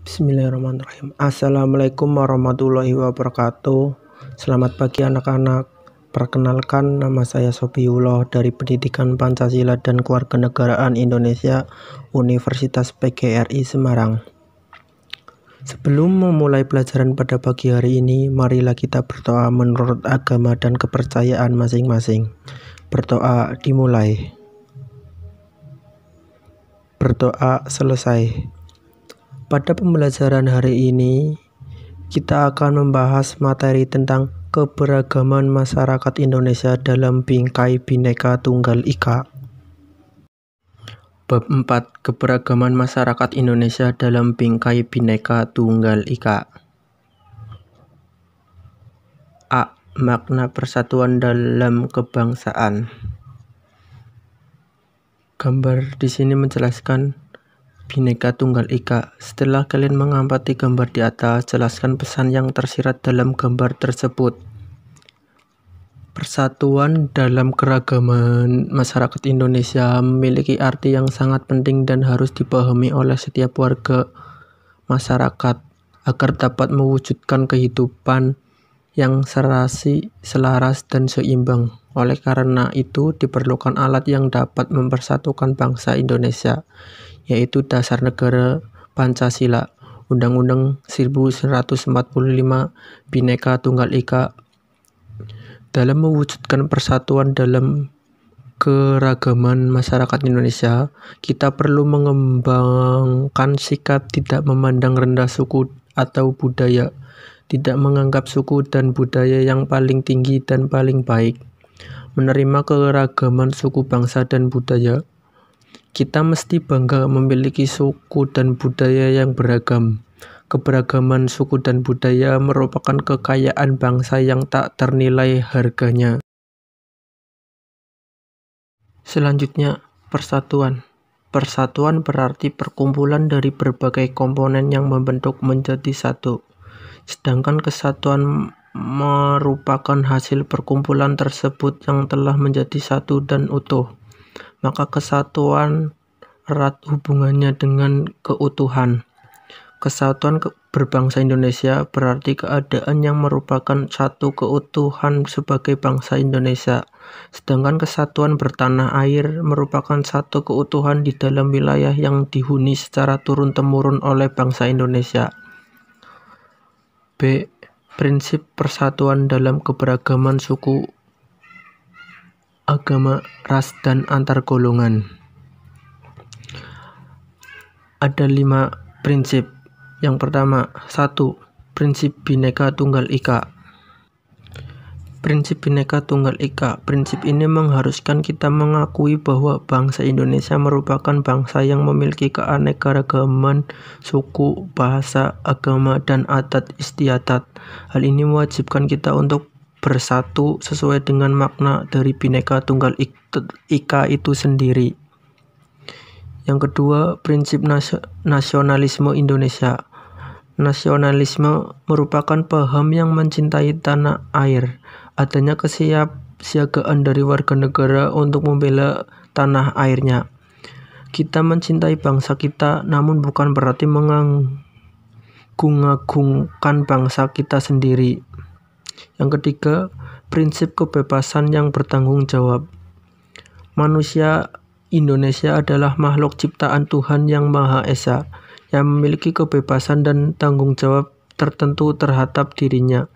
Bismillahirrahmanirrahim. Assalamualaikum warahmatullahi wabarakatuh. Selamat pagi anak-anak. Perkenalkan, nama saya Sofiullah dari Pendidikan Pancasila dan Kewarganegaraan Indonesia, Universitas PGRI Semarang. Sebelum memulai pelajaran pada pagi hari ini, marilah kita berdoa menurut agama dan kepercayaan masing-masing. Berdoa dimulai. Berdoa selesai. Pada pembelajaran hari ini, kita akan membahas materi tentang keberagaman masyarakat Indonesia dalam bingkai Bhinneka Tunggal Ika. Bab 4. Keberagaman masyarakat Indonesia dalam bingkai Bhinneka Tunggal Ika. A. Makna persatuan dalam kebangsaan. Gambar di sini menjelaskan Bhinneka Tunggal Ika. Setelah kalian mengamati gambar di atas, jelaskan pesan yang tersirat dalam gambar tersebut. Persatuan dalam keragaman masyarakat Indonesia memiliki arti yang sangat penting dan harus dipahami oleh setiap warga masyarakat agar dapat mewujudkan kehidupan yang serasi, selaras, dan seimbang. Oleh karena itu, diperlukan alat yang dapat mempersatukan bangsa Indonesia, yaitu Dasar Negara Pancasila, Undang-Undang 1945, Bhinneka Tunggal Ika. Dalam mewujudkan persatuan dalam keragaman masyarakat Indonesia, kita perlu mengembangkan sikap tidak memandang rendah suku atau budaya, tidak menganggap suku dan budaya yang paling tinggi dan paling baik, menerima keragaman suku, bangsa, dan budaya. Kita mesti bangga memiliki suku dan budaya yang beragam. Keberagaman suku dan budaya merupakan kekayaan bangsa yang tak ternilai harganya. Selanjutnya, persatuan. Persatuan berarti perkumpulan dari berbagai komponen yang membentuk menjadi satu. Sedangkan kesatuan merupakan hasil perkumpulan tersebut yang telah menjadi satu dan utuh. Maka kesatuan erat hubungannya dengan keutuhan. Kesatuan berbangsa Indonesia berarti keadaan yang merupakan satu keutuhan sebagai bangsa Indonesia. Sedangkan kesatuan bertanah air merupakan satu keutuhan di dalam wilayah yang dihuni secara turun-temurun oleh bangsa Indonesia. B. Prinsip persatuan dalam keberagaman suku, agama, ras, dan antar golongan. Ada 5 prinsip. Yang pertama, 1. Prinsip Bhinneka Tunggal Ika. Prinsip Bhinneka Tunggal Ika. Prinsip ini mengharuskan kita mengakui bahwa bangsa Indonesia merupakan bangsa yang memiliki keanekaragaman suku, bahasa, agama, dan adat istiadat. Hal ini mewajibkan kita untuk bersatu sesuai dengan makna dari Bhinneka Tunggal Ika itu sendiri. Yang kedua, prinsip nasionalisme Indonesia. Nasionalisme merupakan paham yang mencintai tanah air. Adanya kesiapsiagaan dari warga negara untuk membela tanah airnya. Kita mencintai bangsa kita, namun bukan berarti mengagung-agungkan bangsa kita sendiri. Yang ketiga, prinsip kebebasan yang bertanggung jawab. Manusia Indonesia adalah makhluk ciptaan Tuhan Yang Maha Esa, yang memiliki kebebasan dan tanggung jawab tertentu terhadap dirinya,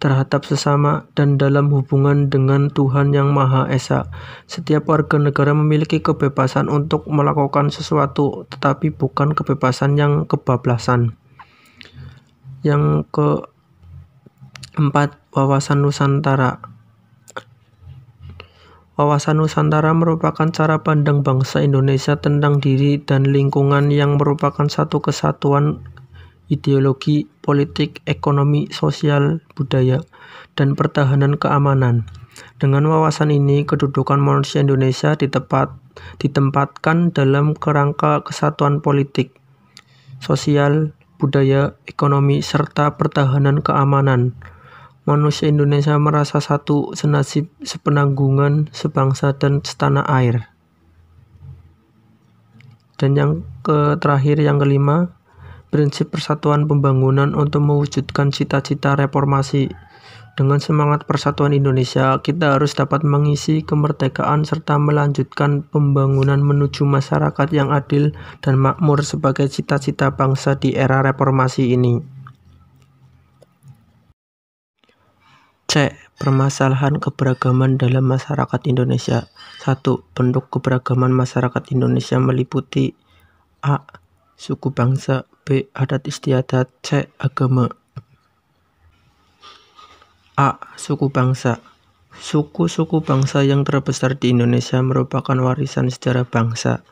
terhadap sesama, dan dalam hubungan dengan Tuhan Yang Maha Esa. Setiap warga negara memiliki kebebasan untuk melakukan sesuatu, tetapi bukan kebebasan yang kebablasan. Yang keempat, wawasan Nusantara. Wawasan Nusantara merupakan cara pandang bangsa Indonesia tentang diri dan lingkungan yang merupakan satu kesatuan ideologi, politik, ekonomi, sosial, budaya, dan pertahanan keamanan. Dengan wawasan ini, kedudukan manusia Indonesia ditempatkan dalam kerangka kesatuan politik, sosial, budaya, ekonomi, serta pertahanan keamanan. Manusia Indonesia merasa satu, senasib, sepenanggungan, sebangsa, dan setanah air. Dan yang terakhir, yang kelima, prinsip persatuan pembangunan untuk mewujudkan cita-cita reformasi. Dengan semangat persatuan Indonesia, kita harus dapat mengisi kemerdekaan serta melanjutkan pembangunan menuju masyarakat yang adil dan makmur sebagai cita-cita bangsa di era reformasi ini. C. Permasalahan keberagaman dalam masyarakat Indonesia. 1. Bentuk keberagaman masyarakat Indonesia meliputi A. Suku bangsa, B. Adat istiadat, C. Agama. A. Suku bangsa. Suku-suku bangsa yang terbesar di Indonesia merupakan warisan sejarah bangsa.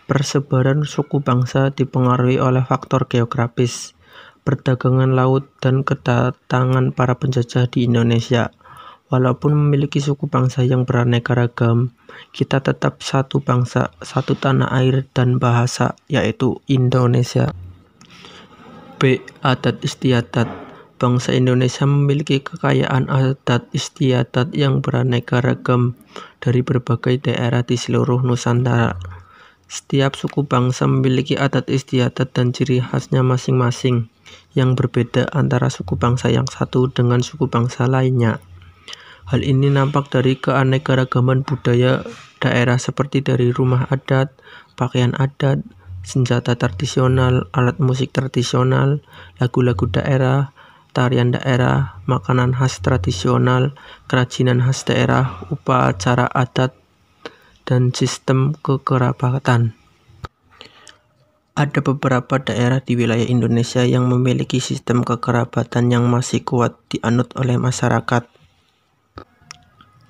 Persebaran suku bangsa dipengaruhi oleh faktor geografis, perdagangan laut, dan kedatangan para penjajah di Indonesia. Walaupun memiliki suku bangsa yang beraneka ragam, kita tetap satu bangsa, satu tanah air dan bahasa, yaitu Indonesia. B. Adat istiadat. Bangsa Indonesia memiliki kekayaan adat istiadat yang beraneka ragam dari berbagai daerah di seluruh Nusantara. Setiap suku bangsa memiliki adat istiadat dan ciri khasnya masing-masing yang berbeda antara suku bangsa yang satu dengan suku bangsa lainnya. Hal ini nampak dari keanekaragaman budaya daerah seperti dari rumah adat, pakaian adat, senjata tradisional, alat musik tradisional, lagu-lagu daerah, tarian daerah, makanan khas tradisional, kerajinan khas daerah, upacara adat, dan sistem kekerabatan. Ada beberapa daerah di wilayah Indonesia yang memiliki sistem kekerabatan yang masih kuat dianut oleh masyarakat.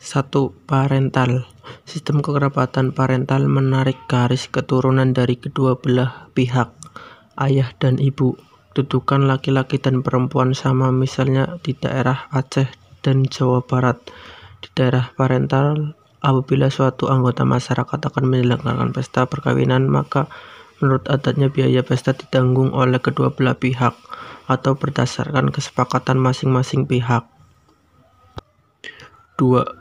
1. Parental. Sistem kekerabatan parental menarik garis keturunan dari kedua belah pihak, ayah dan ibu. Kedudukan laki-laki dan perempuan sama, misalnya di daerah Aceh dan Jawa Barat. Di daerah parental, apabila suatu anggota masyarakat akan menyelenggarakan pesta perkawinan, maka menurut adatnya biaya pesta ditanggung oleh kedua belah pihak atau berdasarkan kesepakatan masing-masing pihak. 2.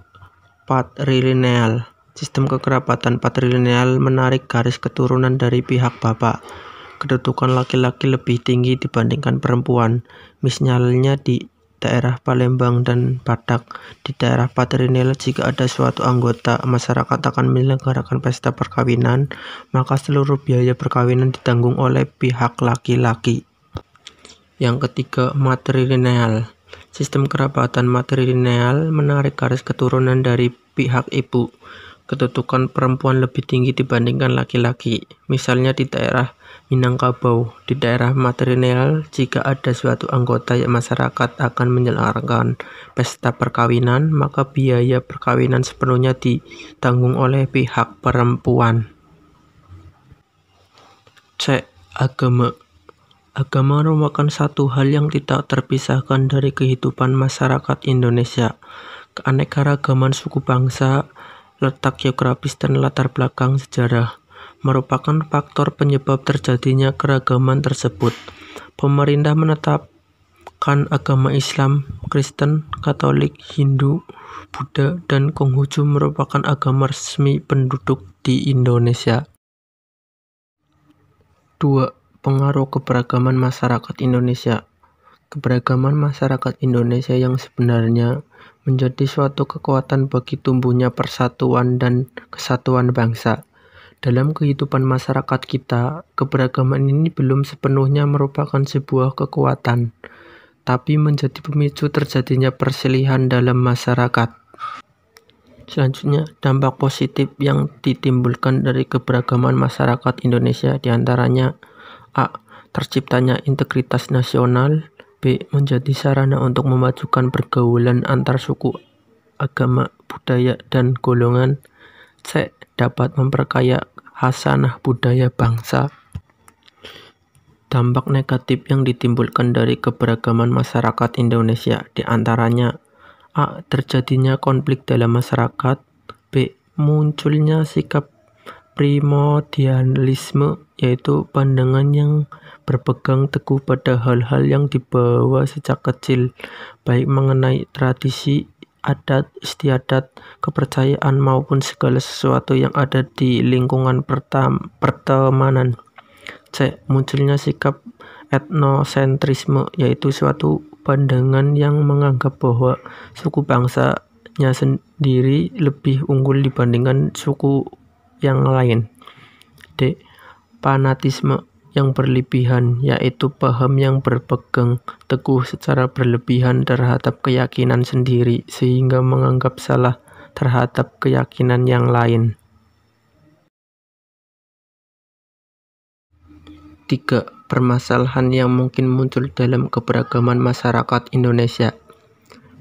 Patrilineal. Sistem kekerabatan patrilineal menarik garis keturunan dari pihak bapak. Kedudukan laki-laki lebih tinggi dibandingkan perempuan, misalnya di daerah Palembang dan Batak. Di daerah patrilineal, jika ada suatu anggota masyarakat akan menyelenggarakan pesta perkawinan, maka seluruh biaya perkawinan ditanggung oleh pihak laki-laki. Yang ketiga, matrilineal. Sistem kerabatan matrilineal menarik garis keturunan dari pihak ibu. Kedudukan perempuan lebih tinggi dibandingkan laki-laki, misalnya di daerah Minangkabau. Di daerah matrilineal, jika ada suatu anggota masyarakat akan menyelenggarakan pesta perkawinan, maka biaya perkawinan sepenuhnya ditanggung oleh pihak perempuan. C. Agama. Agama merupakan satu hal yang tidak terpisahkan dari kehidupan masyarakat Indonesia. Keanekaragaman suku bangsa, letak geografis, dan latar belakang sejarah merupakan faktor penyebab terjadinya keragaman tersebut. Pemerintah menetapkan agama Islam, Kristen, Katolik, Hindu, Buddha, dan Konghucu merupakan agama resmi penduduk di Indonesia. 2. Pengaruh keberagaman masyarakat Indonesia. Keberagaman masyarakat Indonesia yang sebenarnya menjadi suatu kekuatan bagi tumbuhnya persatuan dan kesatuan bangsa. Dalam kehidupan masyarakat kita, keberagaman ini belum sepenuhnya merupakan sebuah kekuatan, tapi menjadi pemicu terjadinya perselisihan dalam masyarakat. Selanjutnya, dampak positif yang ditimbulkan dari keberagaman masyarakat Indonesia diantaranya A. Terciptanya integritas nasional. B. Menjadi sarana untuk memajukan pergaulan antar suku, agama, budaya, dan golongan. C. Dapat memperkaya khasanah budaya bangsa. Dampak negatif yang ditimbulkan dari keberagaman masyarakat Indonesia diantaranya A. Terjadinya konflik dalam masyarakat. B. Munculnya sikap primordialisme, yaitu pandangan yang berpegang teguh pada hal-hal yang dibawa sejak kecil, baik mengenai tradisi, adat istiadat, kepercayaan, maupun segala sesuatu yang ada di lingkungan pertemanan. C. Munculnya sikap etnosentrisme, yaitu suatu pandangan yang menganggap bahwa suku bangsanya sendiri lebih unggul dibandingkan suku yang lain. D. Fanatisme yang berlebihan, yaitu paham yang berpegang teguh secara berlebihan terhadap keyakinan sendiri sehingga menganggap salah terhadap keyakinan yang lain. 3. Permasalahan yang mungkin muncul dalam keberagaman masyarakat Indonesia.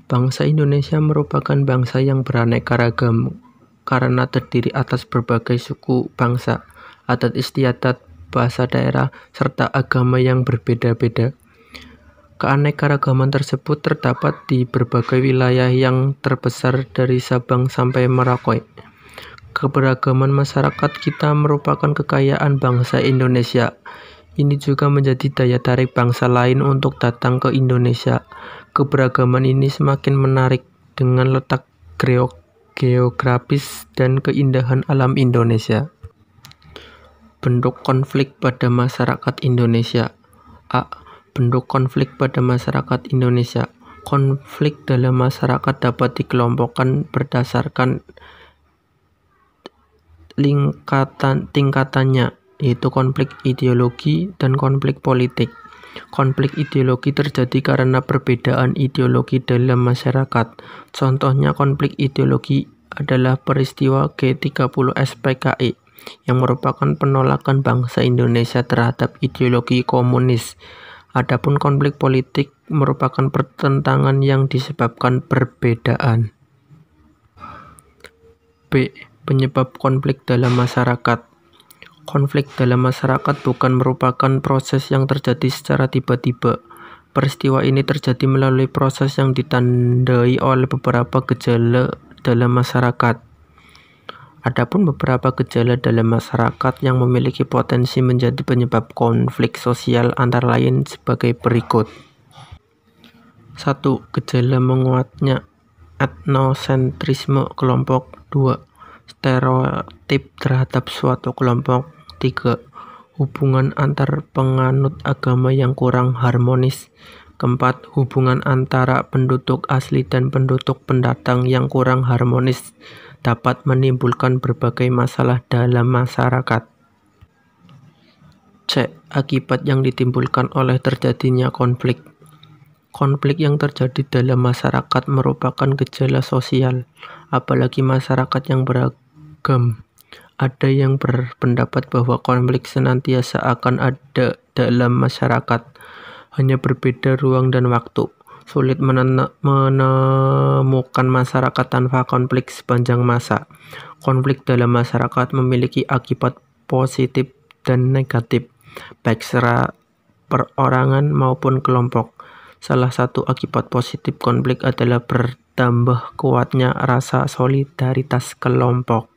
Bangsa Indonesia merupakan bangsa yang beraneka ragam karena terdiri atas berbagai suku bangsa, adat istiadat, bahasa daerah, serta agama yang berbeda-beda. Keanekaragaman tersebut terdapat di berbagai wilayah yang terbesar dari Sabang sampai Merauke. Keberagaman masyarakat kita merupakan kekayaan bangsa Indonesia. Ini juga menjadi daya tarik bangsa lain untuk datang ke Indonesia. Keberagaman ini semakin menarik dengan letak geografis dan keindahan alam Indonesia. Bentuk konflik pada masyarakat Indonesia. A. Bentuk konflik pada masyarakat Indonesia. Konflik dalam masyarakat dapat dikelompokkan berdasarkan tingkatannya, yaitu konflik ideologi dan konflik politik. Konflik ideologi terjadi karena perbedaan ideologi dalam masyarakat. Contohnya konflik ideologi adalah peristiwa G30 SPKI yang merupakan penolakan bangsa Indonesia terhadap ideologi komunis. Adapun konflik politik merupakan pertentangan yang disebabkan perbedaan. B. Penyebab konflik dalam masyarakat. Konflik dalam masyarakat bukan merupakan proses yang terjadi secara tiba-tiba. Peristiwa ini terjadi melalui proses yang ditandai oleh beberapa gejala dalam masyarakat. Adapun beberapa gejala dalam masyarakat yang memiliki potensi menjadi penyebab konflik sosial antara lain sebagai berikut. 1. Gejala menguatnya etnosentrisme kelompok. 2. Stereotip terhadap suatu kelompok. 3. Hubungan antar penganut agama yang kurang harmonis. 4. Hubungan antara penduduk asli dan penduduk pendatang yang kurang harmonis dapat menimbulkan berbagai masalah dalam masyarakat. C. Akibat yang ditimbulkan oleh terjadinya konflik. Konflik yang terjadi dalam masyarakat merupakan gejala sosial, apalagi masyarakat yang beragam. Ada yang berpendapat bahwa konflik senantiasa akan ada dalam masyarakat, hanya berbeda ruang dan waktu. Sulit menemukan masyarakat tanpa konflik sepanjang masa. Konflik dalam masyarakat memiliki akibat positif dan negatif, baik secara perorangan maupun kelompok. Salah satu akibat positif konflik adalah bertambah kuatnya rasa solidaritas kelompok.